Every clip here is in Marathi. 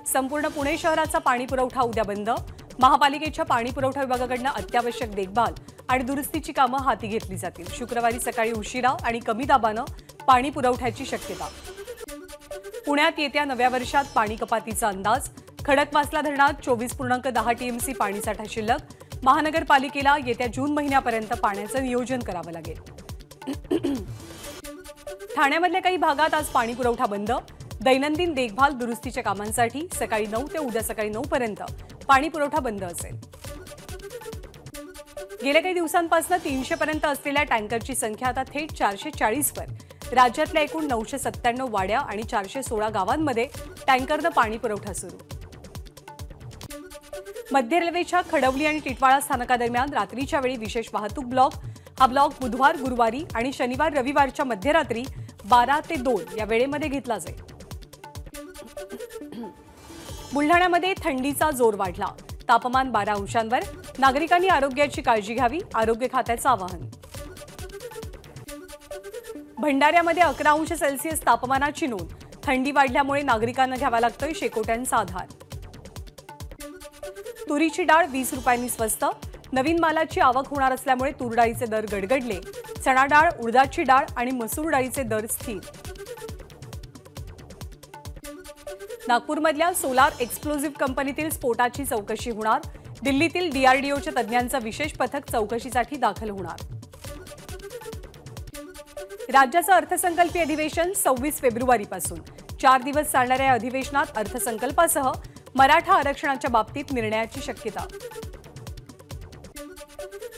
संपूर्ण पुणे शहराचा पाणी पुरवठा उद्या बंद। महापालिकेच्या पाणी पुरवठा विभागाकडून अत्यावश्यक देखभाल आणि दुरुस्तीची कामं हाती घेतली जातील। शुक्रवारी सकाळी उशिरा आणि कमी दाबानं पाणी पुरवठ्याची शक्यता। पुण्यात येत्या नव्या वर्षात पाणी कपातीचा अंदाज। खडकवासला धरणात 24.10 टीएमसी पाणीसाठा शिल्लक। महानगरपालिकेला येत्या जून महिन्यापर्यंत पाण्याचं नियोजन करावं लागेल। ठाण्यामधल्या काही भागात आज पाणी पुरवठा बंद। दैनंदिन देखभाल दुरुस्तीच्या कामांसाठी सकाळी 9 ते उद्या सकाळी 9 पर्यंत पाणी पुरवठा बंद असेल। गेल्या काही दिवसांपासून 300 पर्यंत असलेल्या टँकरची संख्या आता थेट 440 वर। राज्यातल्या एकूण 997 वाड्या आणि 416 गावांमध्ये टँकरनं पाणी पुरवठा सुरू। मध्य रेल्वेच्या खडवली आणि टिटवाळा स्थानकादरम्यान रात्रीच्या वेळी विशेष वाहतूक ब्लॉक। हा ब्लॉक बुधवार, गुरुवारी आणि शनिवार, रविवारच्या मध्यरात्री 12 ते 2 या वेळेमध्ये घेतला जाईल। बुलढाण्यामध्ये थंडीचा जोर वाढला। तापमान 12 अंशांवर। नागरिकांनी आरोग्याची काळजी घ्यावी, आरोग्य खात्याचं आवाहन। भंडाऱ्यामध्ये 11 अंश सेल्सिअस तापमानाची नोंद। थंडी वाढल्यामुळे नागरिकांना घ्यावा लागतोय शेकोट्यांचा आधार। तुरीची डाळ 20 रुपयांनी स्वस्त। नवीन मालाची आवक होणार असल्यामुळे तूर डाळीचे दर गडगडले। चणा डाळ, उडदाची डाळ आणि मसूर डाळीचे दर स्थिर। नागपूरमधल्या सोलार एक्सप्लोजिव्ह कंपनीतील स्फोटाची चौकशी होणार। दिल्लीतील डीआरडीओच्या तज्ज्ञांचं विशेष पथक चौकशीसाठी दाखल होणार। राज्याचं अर्थसंकल्पीय अधिवेशन 26 फेब्रुवारीपासून 4 दिवस चालणाऱ्या या अधिवेशनात अर्थसंकल्पासह मराठा आरक्षणाच्या बाबतीत निर्णयाची शक्यता।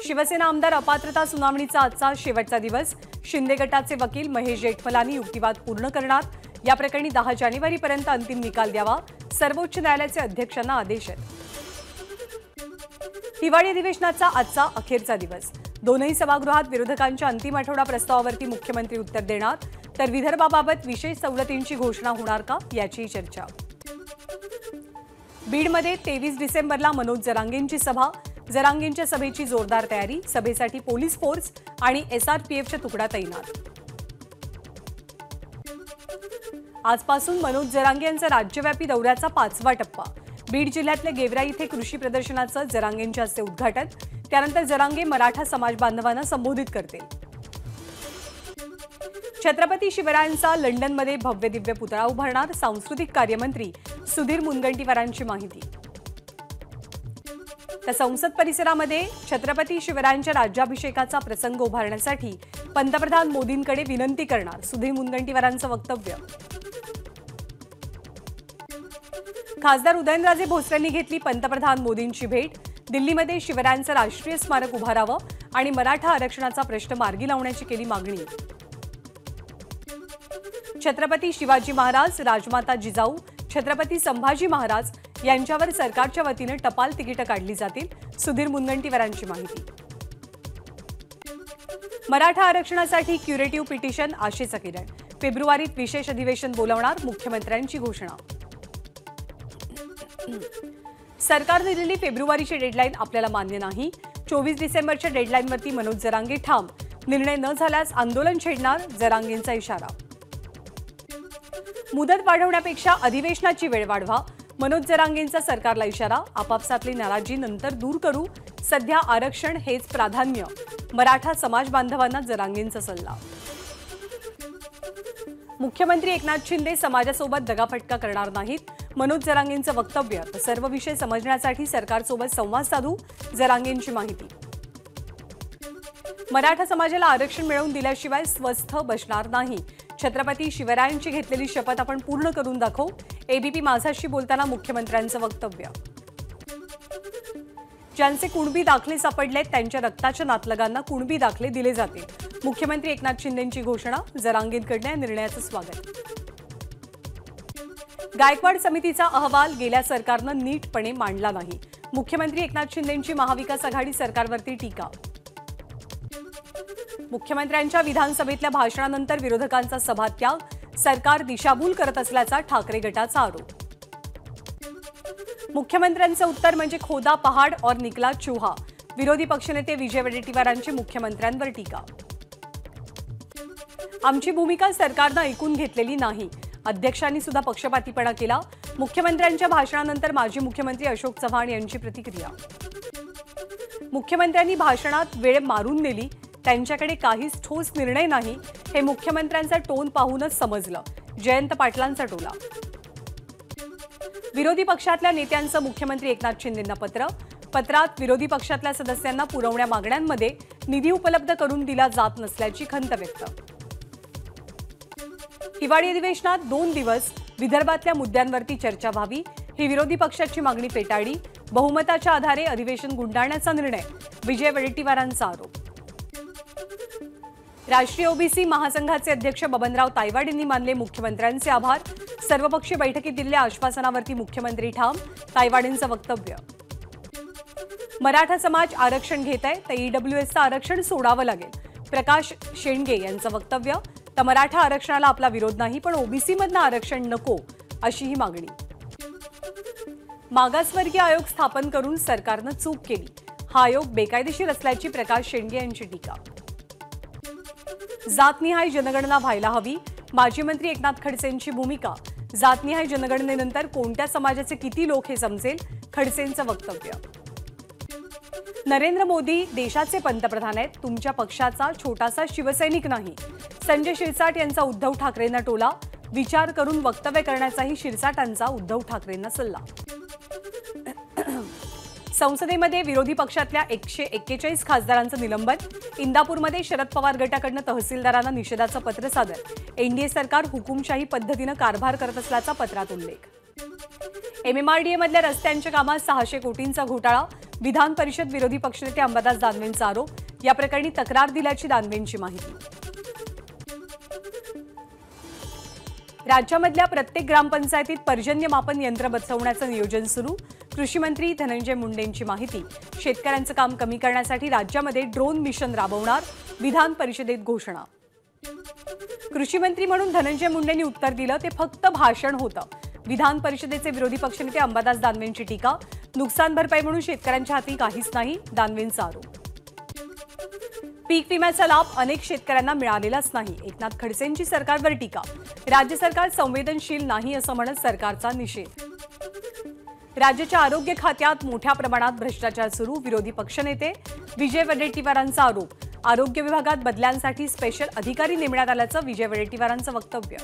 शिवसेना आमदार अपात्रता सुनावणीचा आजचा शेवटचा दिवस। शिंदे गटाचे वकील महेश जेठमलानी युक्तिवाद पूर्ण करणार। या प्रकरणी 10 जानेवारीपर्यंत अंतिम निकाल द्यावा, सर्वोच्च न्यायालयाचे अध्यक्षांना आदेश आहेत। हिवाळी अधिवेशनाचा आजचा अखेरचा दिवस। दोनही सभागृहात विरोधकांच्या अंतिम आठवडा प्रस्तावावरती मुख्यमंत्री उत्तर देणार, तर विदर्भाबाबत विशेष सवलतींची घोषणा होणार का याची चर्चा। बीडमध्ये 23 डिसेंबरला मनोज जरांगेंची सभा। जरांगेंच्या सभेची जोरदार तयारी। सभेसाठी पोलीस फोर्स आणि एसआरपीएफच्या तुकड्या तैनात। आजपासून मनोज जरांगे यांचा राज्यव्यापी दौऱ्याचा 5वा टप्पा। बीड जिल्ह्यातल्या गेवरा इथे कृषी प्रदर्शनाचं जरांगेंच्या हस्ते उद्घाटन। त्यानंतर जरांगे मराठा समाज बांधवांना संबोधित करतील। छत्रपती शिवरायांचा लंडनमध्ये भव्य दिव्य पुतळा उभारणार। सांस्कृतिक कार्यमंत्री सुधीर मुनगंटीवारांची माहिती। तर संसद परिसरामध्ये छत्रपती शिवरायांच्या राज्याभिषेकाचा प्रसंग उभारण्यासाठी पंतप्रधान मोदींकडे विनंती करणार। सुधीर मुनगंटीवारांचं वक्तव्य। खासदार उदयनराजे भोसलेंनी घेतली पंतप्रधान मोदींची भेट। दिल्लीमध्ये शिवरायांचं राष्ट्रीय स्मारक उभारावं आणि मराठा आरक्षणाचा प्रश्न मार्गी लावण्याची केली मागणी। छत्रपती शिवाजी महाराज, राजमाता जिजाऊ, छत्रपती संभाजी महाराज यांच्यावर सरकारच्या वतीने टपाल तिकीटं काढली जातील। सुधीर मुनगंटीवारांची माहिती। मराठा आरक्षणासाठी क्युरेटिव्ह पिटिशन आशेचं किरण। फेब्रुवारीत विशेष अधिवेशन बोलावणार, मुख्यमंत्र्यांची घोषणा। सरकारने दिलेली फेब्रुवारीची डेडलाईन आपल्याला मान्य नाही। 24 डिसेंबरच्या डेडलाईनवरती मनोज जरांगे ठाम। निर्णय न झाल्यास आंदोलन छेडणार, जरांगेंचा इशारा। मुदत वाढवण्यापेक्षा अधिवेशनाची वेळ वाढवा, मनोज जरांगेंचा सरकारला इशारा। आपापसातली नाराजी नंतर दूर करू, सध्या आरक्षण हेच प्राधान्य, मराठा समाज बांधवांना जरांगेंचा सल्ला। मुख्यमंत्री एकनाथ शिंदे समाजासोबत दगाफटका करणार नाहीत, मनोज जरांगेंचं वक्तव्य। तर सर्व विषय समजण्यासाठी सरकारसोबत संवाद साधू, जरांगेंची माहिती। मराठा समाजाला आरक्षण मिळवून दिल्याशिवाय स्वस्थ बसणार नाही। छत्रपती शिवरायांची घेतलेली शपथ आपण पूर्ण करून दाखवू, एबीपी माझाशी बोलताना मुख्यमंत्र्यांचं वक्तव्य। ज्यांचे कुणबी दाखले सापडलेत त्यांच्या रक्ताच्या नातलगांना कुणबी दाखले दिले जातील, मुख्यमंत्री एकनाथ शिंदेंची घोषणा। जरांगेंकडून या निर्णयाचं स्वागत। गायकवाड समितीचा अहवाल गेल्या सरकारनं नीटपणे मांडला नाही, मुख्यमंत्री एकनाथ शिंदेंची महाविकास आघाडी सरकारवरती टीका। मुख्यमंत्र्यांच्या विधानसभेतल्या भाषणानंतर विरोधकांचा सभात्याग, सरकार दिशाभूल करत असल्याचा ठाकरे गटाचा आरोप। मुख्यमंत्र्यांचं उत्तर म्हणजे खोदा पहाड और निकला चूहा, विरोधी पक्षनेते विजय वडेट्टीवारांची मुख्यमंत्र्यांवर टीका। आमची भूमिका सरकारनं ऐकून घेतलेली नाही, अध्यक्षांनी सुद्धा पक्षपातीपणा केला। मुख्यमंत्र्यांच्या भाषणानंतर माजी मुख्यमंत्री अशोक चव्हाण यांची प्रतिक्रिया. मुख्यमंत्र्यांनी भाषणात वेळ मारून नेली, त्यांच्याकडे काहीच ठोस निर्णय नाही, हे मुख्यमंत्र्यांचा टोन पाहूनच समजलं. जयंत पाटलांचा टोला. विरोधी पक्षातल्या नेत्यांचं मुख्यमंत्री एकनाथ शिंदेंना पत्र. पत्रात विरोधी पक्षातल्या सदस्यांना पुरवण्या मागण्यांमध्ये निधी उपलब्ध करून दिला जात नसल्याची खंत व्यक्त. हिवाळी अधिवेशनात 2 दिवस विदर्भातल्या मुद्द्यांवरती चर्चा व्हावी, ही विरोधी पक्षाची मागणी फेटाळली. बहुमताच्या आधारे अधिवेशन गुंडाळण्याचा निर्णय, विजय वडेट्टीवारांचा आरोप. राष्ट्रीय ओबीसी महासंघाचे अध्यक्ष बबनराव तायवाड यांनी मानले मुख्यमंत्र्यांचे आभार. सर्वपक्षीय बैठकीत दिलेल्या आश्वासनावरती मुख्यमंत्री ठाम, तायवाडेंचं वक्तव्य. मराठा समाज आरक्षण घेत आहे तर ईडब्ल्यूएसचं आरक्षण सोडावं लागेल, प्रकाश शेंडगे यांचं वक्तव्य. तर मराठा आरक्षणाला आपला विरोध नाही, पण ओबीसीमधनं आरक्षण नको, अशी ही मागणी. मागासवर्गीय आयोग स्थापन करून सरकारनं चूक केली, हा आयोग बेकायदेशीर असल्याची प्रकाश शेंडगे यांची टीका. जातनिहाय जनगणना व्हायला हवी, माजी मंत्री एकनाथ खडसेंची भूमिका. जातनिहाय जनगणनेनंतर कोणत्या समाजाचे किती लोक हे समजेल, खडसेंचं वक्तव्य. नरेंद्र मोदी देशाचे पंतप्रधान आहेत, तुमच्या पक्षाचा छोटासा शिवसैनिक नाही, संजय शिरसाट यांचा उद्धव ठाकरेंना टोला. विचार करून वक्तव्य करण्याचाही शिरसाटांचा उद्धव ठाकरेंना सल्ला. संसदेमध्ये विरोधी पक्षातल्या 141 खासदारांचं निलंबन. इंदापूरमध्ये शरद पवार गटाकडून तहसीलदारांना निषेधाचं पत्र सादर. एनडीए सरकार हुकुमशाही पद्धतीनं कारभार करत असल्याचा पत्रात उल्लेख. एमएमआरडीएमधल्या रस्त्यांच्या कामात 600 कोटींचा घोटाळा. विधान परिषद विरोधी पक्षनेते अंबादास दानवेंचा आरोप. या प्रकरणी तक्रार दिल्याची दानवेंची माहिती. राज्यामधल्या प्रत्येक ग्रामपंचायतीत पर्जन्यमापन यंत्र बसवण्याचं नियोजन सुरू. कृषी मंत्री धनंजय मुंडेंची माहिती. शेतकऱ्यांचं काम कमी करण्यासाठी राज्यामध्ये ड्रोन मिशन राबवणार, विधान परिषदेत घोषणा. कृषी मंत्री म्हणून धनंजय मुंडेंनी उत्तर दिलं ते फक्त भाषण होतं. विधान परिषदेचे विरोधी पक्षनेते अंबादास दानवेंची टीका. नुकसान भरपाई म्हणून शेतकऱ्यांच्या हाती काहीच नाही, दानवेंचा आरोप. पीक विम्याचा लाभ अनेक शेतकऱ्यांना मिळालेलाच नाही, एकनाथ खडसेंची सरकारवर टीका. राज्य सरकार संवेदनशील नाही असं म्हणत सरकारचा निषेध. राज्याच्या आरोग्य खात्यात मोठ्या प्रमाणात भ्रष्टाचार सुरू. विरोधी पक्षनेते विजय वडेट्टीवारांचा आरोप. आरोग्य विभागात बदल्यांसाठी स्पेशल अधिकारी नेमण्यात आल्याचं विजय वडेट्टीवारांचं वक्तव्य.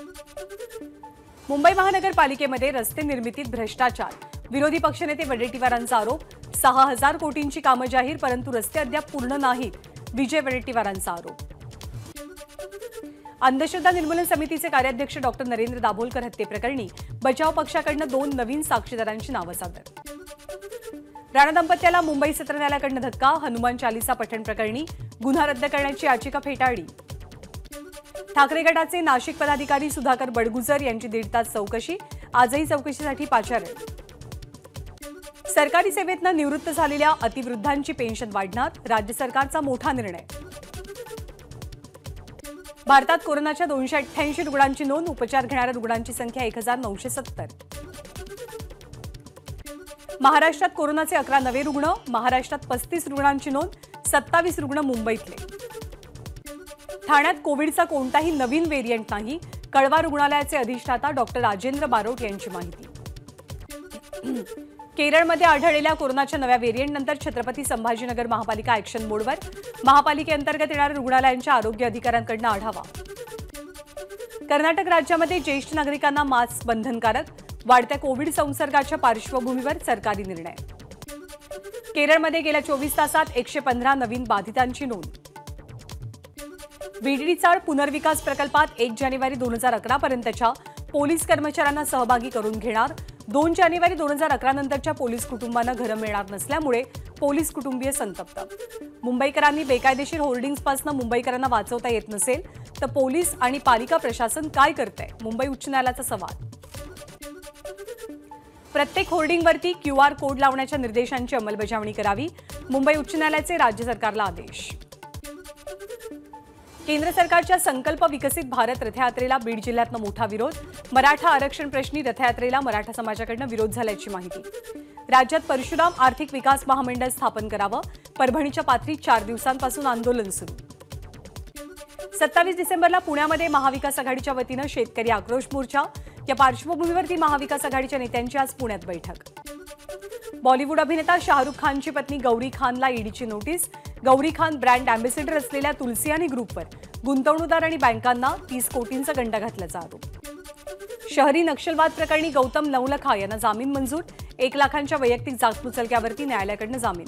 मुंबई महानगरपालिकेमध्ये रस्ते निर्मितीत भ्रष्टाचार. विरोधी पक्षनेते वडेट्टीवारांचा आरोप. 6000 कोटींची कामं जाहीर, परंतु रस्ते अद्याप पूर्ण नाहीत, विजय वडेट्टीवारांचा आरोप. अंधश्रद्धा निर्मूलन समितीचे कार्याध्यक्ष डॉक्टर नरेंद्र दाभोलकर हत्येप्रकरणी बचाव पक्षाकडून 2 नवीन साक्षीदारांची नावं सादर. राणा दाम्पत्याला मुंबई सत्र न्यायालयाकडून धक्का. हनुमान चालीसा पठण प्रकरणी गुन्हा रद्द करण्याची याचिका फेटाळली. ठाकरे गटाचे नाशिक पदाधिकारी सुधाकर बडगुजर यांची 1.5 तास चौकशी. आजही चौकशीसाठी पाचारण. सरकारी सेवेतनं निवृत्त झालेल्या अतिवृद्धांची पेन्शन वाढणार, राज्य सरकारचा मोठा निर्णय. भारतात कोरोनाच्या 288 रुग्णांची नोंद. उपचार घेणाऱ्या रुग्णांची संख्या 1970. महाराष्ट्रात कोरोनाचे 11 नवे रुग्ण. महाराष्ट्रात 35 रुग्णांची नोंद. 27 रुग्ण मुंबईतले. ठाण्यात कोविडचा कोणताही नवीन व्हेरियंट नाही, कळवा रुग्णालयाचे अधिष्ठाता डॉक्टर राजेंद्र बारोट यांची माहिती. केरळमध्ये आढळलेल्या कोरोनाच्या नव्या व्हेरियंटनंतर छत्रपती संभाजीनगर महापालिका ॲक्शन मोडवर. महापालिकेअंतर्गत येणाऱ्या रुग्णालयांच्या आरोग्य अधिकाऱ्यांकडून आढावा. कर्नाटक राज्यामध्ये ज्येष्ठ नागरिकांना मास्क बंधनकारक. वाढत्या कोविड संसर्गाच्या पार्श्वभूमीवर सरकारी निर्णय. केरळमध्ये गेल्या 24 तासात 115 नवीन बाधितांची नोंद. बीडीडी चाळ पुनर्विकास प्रकल्पात 1 जानेवारी 2011 पर्यंतच्या पोलीस कर्मचाऱ्यांना सहभागी करून घेणार. 2 जानेवारी 2011 नंतरच्या पोलीस कुटुंबांना घरं मिळणार नसल्यामुळे पोलीस कुटुंबीय संतप्त. मुंबईकरांनी बेकायदेशीर होर्डिंग्जपासून मुंबईकरांना वाचवता येत नसेल तर पोलीस आणि पालिका प्रशासन काय करतंय, मुंबई उच्च न्यायालयाचा सवाल. प्रत्येक होर्डिंगवरती QR कोड लावण्याच्या निर्देशांची अंमलबजावणी करावी. मुंबई उच्च न्यायालयाचे राज्य सरकारला आदेश. केंद्र सरकारच्या संकल्प विकसित भारत रथयात्रेला बीड जिल्ह्यातनं मोठा विरोध. मराठा आरक्षण प्रश्नी रथयात्रेला मराठा समाजाकडून विरोध झाल्याची माहिती. राज्यात परशुराम आर्थिक विकास महामंडळ स्थापन करावं. परभणीच्या पाथरीत 4 दिवसांपासून आंदोलन सुरू. 27 डिसेंबरला पुण्यामध्ये महाविकास आघाडीच्या वतीनं शेतकरी आक्रोश मोर्चा. या पार्श्वभूमीवरती महाविकास आघाडीच्या नेत्यांची आज पुण्यात बैठक। बॉलिवूड अभिनेता शाहरुख खानची पत्नी गौरी खानला ईडीची notice. Gauri Khan brand ambassador असलेल्या तुलसियानी ग्रुपवर गुंतवणूकदार आणि बँकांना 30 कोटींचा गंडा घातल्याचा आरोप। शहरी नक्षलवाद प्रकरणी गौतम नवलखा यांना जामीन मंजूर। 1 लाखांच्या वैयक्तिक जातमुचलक्यावरती न्यायालयाकडून जामीन।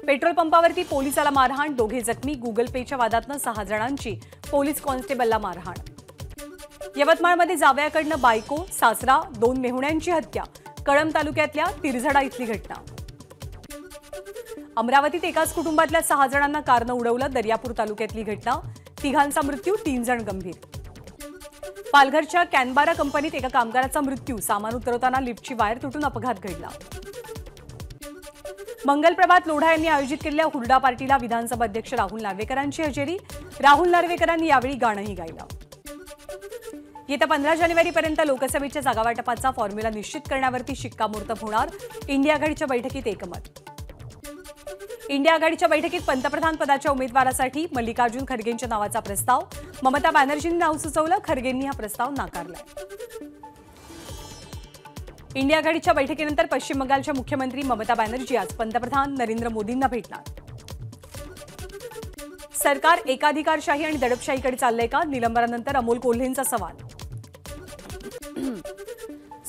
पेट्रोल पंपावरती पोलिसाला मारहाण, 2 जखमी। गुगल पेच्या वादातनं 6 जणांची पोलीस कॉन्स्टेबलला मारहाण। यवतमाळमध्ये जावयाकडनं बायको सासरा 2 मेहुण्यांची हत्या। कळंब तालुक्यातल्या तिरझडा इथली घटना। अमरावतीत एकाच कुटुंबातल्या 6 जणांना कारनं उडवलं। दर्यापूर तालुक्यातली घटना। 3घांचा मृत्यू, 3 जण गंभीर। पालघरच्या कॅनबारा कंपनीत एका कामगाराचा मृत्यू। सामान उतरवताना लिफ्टची वायर तुटून अपघात घडला। मंगलप्रभात लोढा यांनी आयोजित केलेल्या हुरडा पार्टीला विधानसभा अध्यक्ष राहुल नार्वेकरांची हजेरी। राहुल नार्वेकरांनी यावेळी गाणंही गायलं। येत्या 15 जानेवारीपर्यंत लोकसभेच्या जागावाटपाचा फॉर्म्युला निश्चित करण्यावरती शिक्कामोर्तब होणार। इंडिया आघाडीच्या बैठकीत एकमत। इंडिया आघाडीच्या बैठकीत पंतप्रधान पदाच्या उमेदवारासाठी मल्लिकार्जुन खरगेंच्या नावाचा प्रस्ताव। ममता बॅनर्जींनी नाव सुचवलं, खरगेंनी हा प्रस्ताव नाकारलाय। इंडिया आघाडीच्या बैठकीनंतर पश्चिम बंगालच्या मुख्यमंत्री ममता बॅनर्जी आज पंतप्रधान नरेंद्र मोदींना भेटणार। सरकार एकाधिकारशाही आणि दडपशाहीकडे चाललंय का? निलंबनानंतर अमोल कोल्हेंचा सवाल।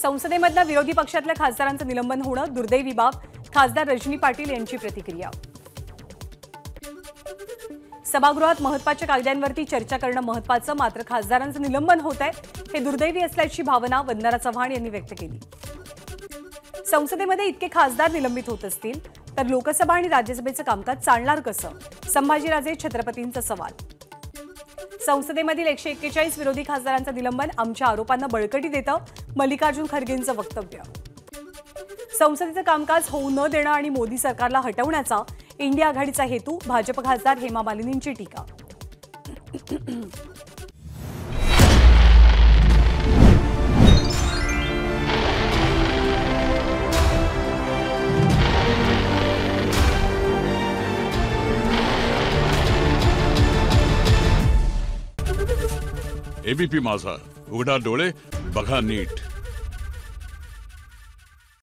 संसदेमधल्या विरोधी पक्षातल्या खासदारांचं निलंबन होणं दुर्दैवी बाब। खासदार रजनी पाटील यांची प्रतिक्रिया। सभागृहात महत्त्वाच्या कायद्यांवरती चर्चा करणं महत्त्वाचं, मात्र खासदारांचं निलंबन होत आहे हे दुर्दैवी असल्याची भावना वंदना चव्हाण यांनी व्यक्त केली। संसदेमध्ये इतके खासदार निलंबित होत असतील तर लोकसभा आणि राज्यसभेचं कामकाज चालणार कसं? संभाजीराजे छत्रपतींचा सवाल। संसदेमधील 141 विरोधी खासदारांचं निलंबन आमच्या आरोपांना बळकटी देतं, मल्लिकार्जुन खरगेंचं वक्तव्य। संसदेचं कामकाज होऊ न देणं आणि मोदी सरकारला हटवण्याचा इंडिया आघाडीचा हेतू, भाजप खासदार हेमा मालिनींची टीका। एबीपी माझा, उघडा डोळे बघा नीट।